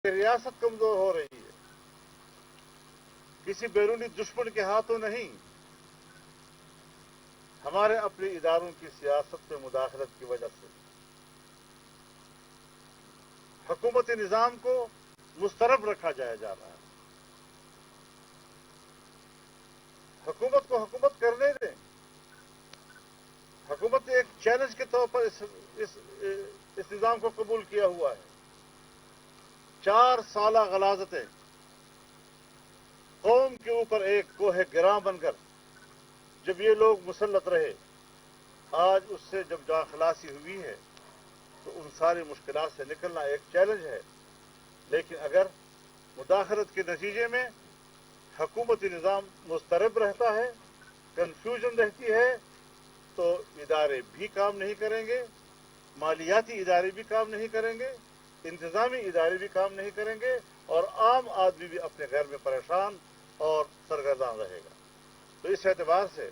ریاست کمزور ہو رہی ہے، کسی بیرونی دشمن کے ہاتھوں نہیں، ہمارے اپنے اداروں کی سیاست میں مداخلت کی وجہ سے حکومتی نظام کو مسترب رکھا جا رہا ہے۔ حکومت کو حکومت کرنے دیں۔ حکومت نے ایک چیلنج کے طور پر اس نظام کو قبول کیا ہوا ہے۔ 4 سالہ غلاظتیں قوم کے اوپر ایک کوہ گراں بن کر جب یہ لوگ مسلط رہے، آج اس سے جب جاں خلاصی ہوئی ہے تو ان ساری مشکلات سے نکلنا ایک چیلنج ہے۔ لیکن اگر مداخلت کے نتیجے میں حکومتی نظام مضطرب رہتا ہے، کنفیوژن رہتی ہے، تو ادارے بھی کام نہیں کریں گے، مالیاتی ادارے بھی کام نہیں کریں گے، انتظامی ادارے بھی کام نہیں کریں گے، اور عام آدمی بھی اپنے گھر میں پریشان اور سرگرداں رہے گا۔ تو اس اعتبار سے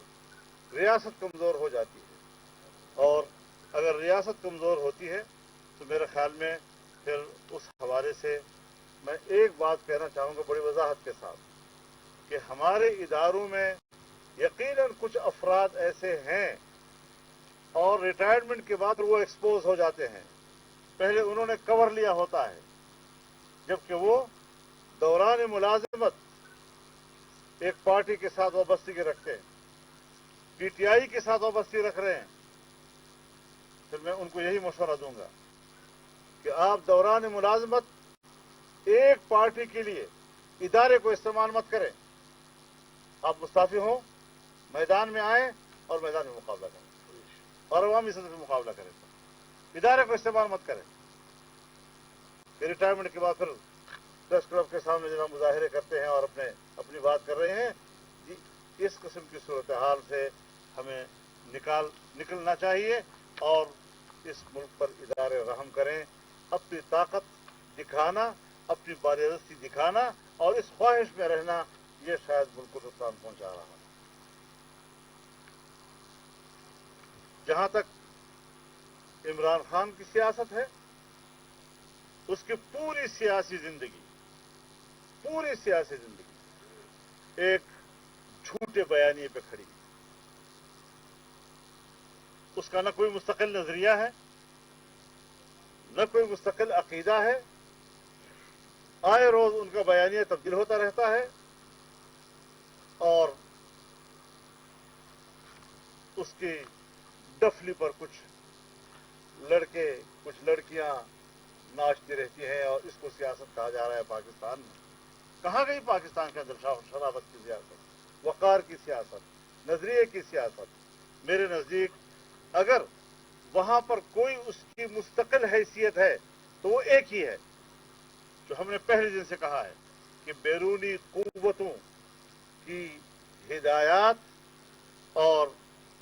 ریاست کمزور ہو جاتی ہے، اور اگر ریاست کمزور ہوتی ہے تو میرے خیال میں پھر اس حوالے سے میں ایک بات کہنا چاہوں گا بڑی وضاحت کے ساتھ کہ ہمارے اداروں میں یقیناً کچھ افراد ایسے ہیں اور ریٹائرمنٹ کے بعد وہ ایکسپوز ہو جاتے ہیں، پہلے انہوں نے کور لیا ہوتا ہے، جبکہ وہ دوران ملازمت ایک پارٹی کے ساتھ وابستگی رکھتے ہیں، پی ٹی آئی کے ساتھ وابستگی رکھ رہے ہیں۔ پھر میں ان کو یہی مشورہ دوں گا کہ آپ دوران ملازمت ایک پارٹی کے لیے ادارے کو استعمال مت کریں، آپ مستعفی ہوں، میدان میں آئیں اور میدان میں مقابلہ کریں اور عوامی سطح پہ مقابلہ کریں، ادارے کو استعمال مت کریں۔ ریٹائرمنٹ کے بعد پھر پریس کلب کے سامنے جناب مظاہرے کرتے ہیں اور اپنی بات کر رہے ہیں، اس قسم کی صورتحال سے ہمیں نکلنا چاہیے اور اس ملک پر ادارے رحم کریں۔ اپنی طاقت دکھانا، اپنی بالادستی دکھانا اور اس خواہش میں رہنا، یہ شاید ملک کو نقصان پہنچا رہا ہے۔ جہاں تک عمران خان کی سیاست ہے، اس کی پوری سیاسی زندگی ایک جھوٹے بیانیے پہ کھڑی ہے۔ اس کا نہ کوئی مستقل نظریہ ہے، نہ کوئی مستقل عقیدہ ہے، آئے روز ان کا بیانیہ تبدیل ہوتا رہتا ہے، اور اس کی ڈفلی پر کچھ لڑکے کچھ لڑکیاں ناچتی رہتی ہیں، اور اس کو سیاست کہا جا رہا ہے پاکستان میں۔ کہاں گئی پاکستان کے اندر شرافت کی سیاست، وقار کی سیاست، نظریے کی سیاست؟ میرے نزدیک اگر وہاں پر کوئی اس کی مستقل حیثیت ہے تو وہ ایک ہی ہے، جو ہم نے پہلے دن سے کہا ہے کہ بیرونی قوتوں کی ہدایات اور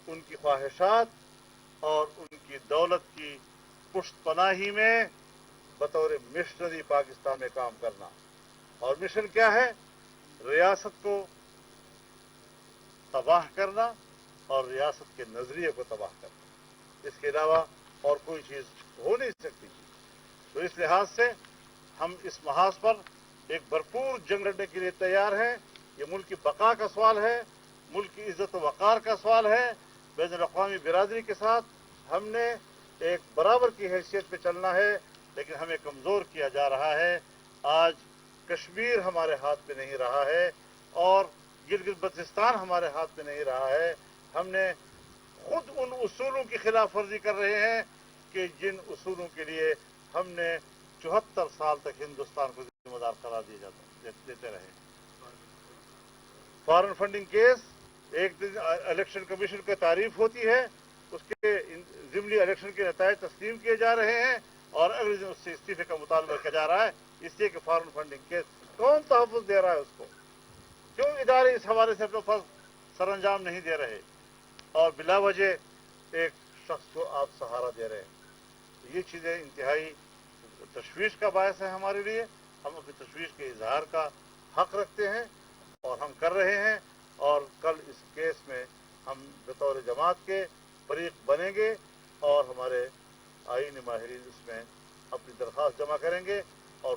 ان کی خواہشات اور ان کی دولت کی پشت پناہی میں بطور مشنری پاکستان میں کام کرنا۔ اور مشن کیا ہے؟ ریاست کو تباہ کرنا اور ریاست کے نظریے کو تباہ کرنا، اس کے علاوہ اور کوئی چیز ہو نہیں سکتی۔ تو اس لحاظ سے ہم اس محاذ پر ایک بھرپور جنگ لڑنے کے لیے تیار ہیں۔ یہ ملک کی بقا کا سوال ہے، ملک کی عزت و وقار کا سوال ہے۔ بین الاقوامی برادری کے ساتھ ہم نے ایک برابر کی حیثیت پہ چلنا ہے، لیکن ہمیں کمزور کیا جا رہا ہے۔ آج کشمیر ہمارے ہاتھ میں نہیں رہا ہے اور گلگت بلتستان ہمارے ہاتھ میں نہیں رہا ہے۔ ہم نے خود ان اصولوں کی خلاف ورزی کر رہے ہیں کہ جن اصولوں کے لیے ہم نے 74 سال تک ہندوستان کو ذمہ دار قرار دیتے رہے۔ فارن فنڈنگ کیس، ایک دن الیکشن کمیشن کی تعریف ہوتی ہے، اس کے ضمنی الیکشن کے نتائج تسلیم کیے جا رہے ہیں، اور اگلے دن اس سے استعفے کا مطالبہ کیا جا رہا ہے، اس لیے کہ فارن فنڈنگ کیس کون تحفظ دے رہا ہے اس کو؟ کیوں ادارے اس حوالے سے اپنا فرض سر انجام نہیں دے رہے اور بلا وجہ ایک شخص کو آپ سہارا دے رہے ہیں؟ یہ چیزیں انتہائی تشویش کا باعث ہے ہمارے لیے۔ ہم اپنی تشویش کے اظہار کا حق رکھتے ہیں اور ہم کر رہے ہیں، اور کل اس کیس میں ہم بطور جماعت کے فریق بنیں گے اور ہمارے آئینی ماہرین اس میں اپنی درخواست جمع کریں گے اور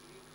3